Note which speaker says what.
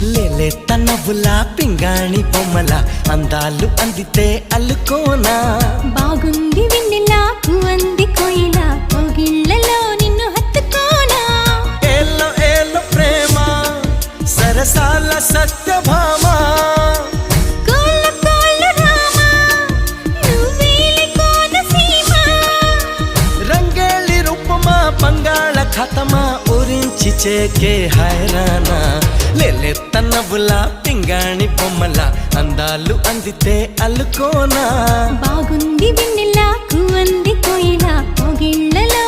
Speaker 1: లేలేత నవ్వుల పింగాణి బొమ్మల అందాలు అందితే అల్లుకోనా
Speaker 2: బాగుంది వెన్నెలా కువంది కోయిలా కోగిళ్ళలో నిన్ను హత్తుకోనా
Speaker 1: ఏలో ఏలో ప్రేమ సరసాల సత్యభామ
Speaker 2: కోళ్ళ కోళ్ళ రామ నువ్వేలి కోనసీమ
Speaker 1: రంగేళి రూపమా బంగాళ ఖతమా ఊరించి చేకే హైరానా లేలేత నవ్వుల పింగాణి బొమ్మల అందాలు అందితే అల్లుకోనా
Speaker 2: బాగుంది వెన్నెలా కువంది కోయిలా కోగిళ్ళలో